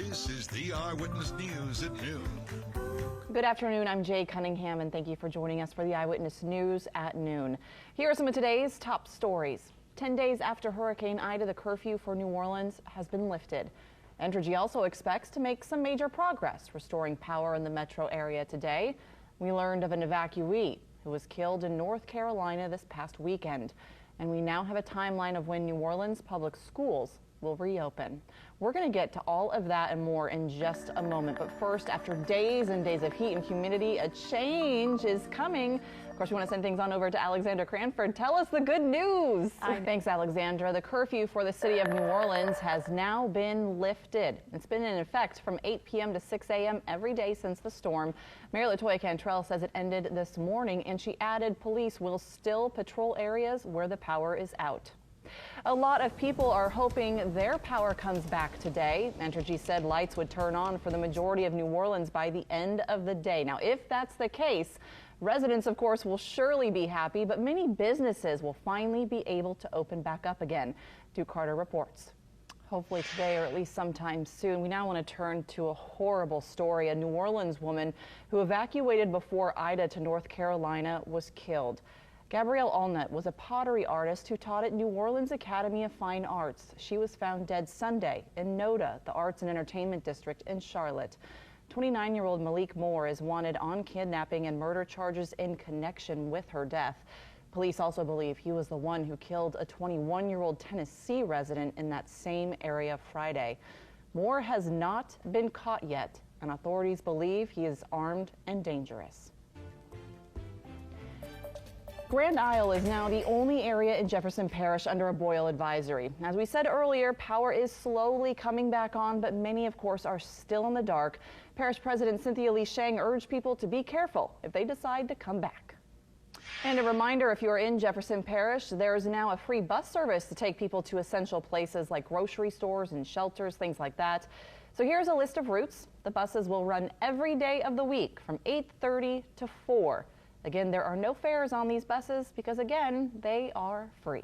This is the Eyewitness News at noon. Good afternoon, I'm Jay Cunningham, and thank you for joining us for the Eyewitness News at noon. Here are some of today's top stories. 10 days after Hurricane Ida, the curfew for New Orleans has been lifted. Entergy also expects to make some major progress restoring power in the metro area today. We learned of an evacuee who was killed in North Carolina this past weekend. And we now have a timeline of when New Orleans public schools will reopen. We're going to get to all of that and more in just a moment. But first, after days and days of heat and humidity, a change is coming. Of course, we want to send things on over to Alexandra Cranford. Tell us the good news. Thanks, Alexandra. The curfew for the city of New Orleans has now been lifted. It's been in effect from 8 p.m. to 6 a.m. every day since the storm. Mayor LaToya Cantrell says it ended this morning, and she added police will still patrol areas where the power is out. A lot of people are hoping their power comes back today. Entergy said lights would turn on for the majority of New Orleans by the end of the day. Now, if that's the case, residents, of course, will surely be happy, but many businesses will finally be able to open back up again. Duke Carter reports. Hopefully today or at least sometime soon. We now want to turn to a horrible story. A New Orleans woman who evacuated before Ida to North Carolina was killed. Gabrielle Allnut was a pottery artist who taught at New Orleans Academy of Fine Arts. She was found dead Sunday in NODA, the Arts and Entertainment District in Charlotte. 29-year-old Malik Moore is wanted on kidnapping and murder charges in connection with her death. Police also believe he was the one who killed a 21-year-old Tennessee resident in that same area Friday. Moore has not been caught yet, and authorities believe he is armed and dangerous. Grand Isle is now the only area in Jefferson Parish under a boil advisory. As we said earlier, power is slowly coming back on, but many, of course, are still in the dark. Parish President Cynthia Lee Shang urged people to be careful if they decide to come back. And a reminder, if you're in Jefferson Parish, there is now a free bus service to take people to essential places like grocery stores and shelters, things like that. So here's a list of routes. The buses will run every day of the week from 8:30 to 4. Again, there are no fares on these buses because, again, they are free.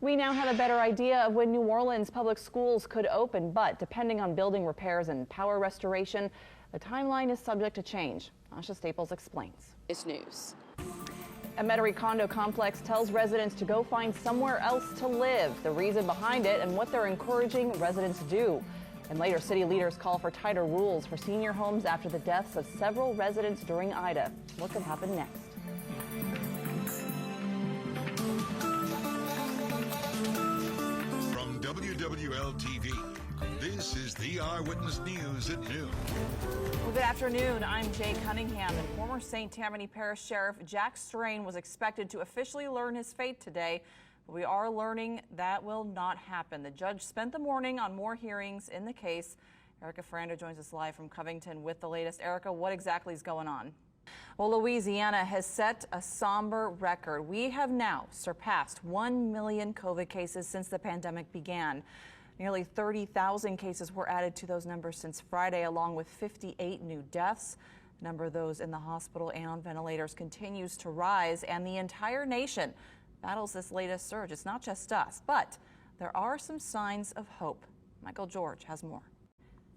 We now have a better idea of when New Orleans public schools could open, but depending on building repairs and power restoration, the timeline is subject to change. Asha Staples explains. It's news. A Metairie condo complex tells residents to go find somewhere else to live, the reason behind it, and what they're encouraging residents to do. And later, city leaders call for tighter rules for senior homes after the deaths of several residents during Ida. What could happen next? From WWL TV, this is the Eyewitness News at noon. Well, good afternoon. I'm Jay Cunningham, and former St. Tammany Parish Sheriff Jack Strain was expected to officially learn his fate today. We are learning that will not happen. The judge spent the morning on more hearings in the case. Erica Ferrando joins us live from Covington with the latest. Erica, what exactly is going on? Well, Louisiana has set a somber record. We have now surpassed 1 million COVID cases since the pandemic began. Nearly 30,000 cases were added to those numbers since Friday, along with 58 new deaths. The number of those in the hospital and on ventilators continues to rise, and the entire nation battles this latest surge. It's not just us, but there are some signs of hope. Michael George has more.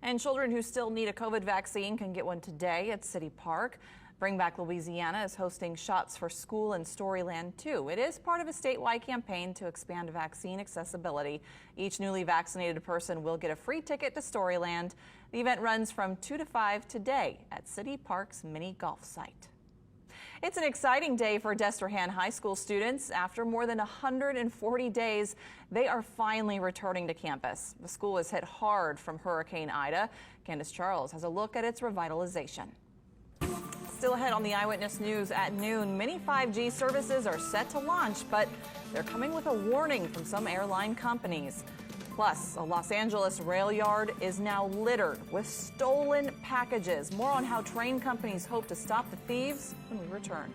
And children who still need a COVID vaccine can get one today at City Park. Bring Back Louisiana is hosting Shots for School in Storyland 2. It is part of a statewide campaign to expand vaccine accessibility. Each newly vaccinated person will get a free ticket to Storyland. The event runs from 2 to 5 today at City Park's mini golf site. It's an exciting day for Destrehan High School students. After more than 140 days, they are finally returning to campus. The school is hit hard from Hurricane Ida. Candace Charles has a look at its revitalization. Still ahead on the Eyewitness News at noon, many 5G services are set to launch, but they're coming with a warning from some airline companies. Plus, a Los Angeles rail yard is now littered with stolen packages. More on how train companies hope to stop the thieves when we return.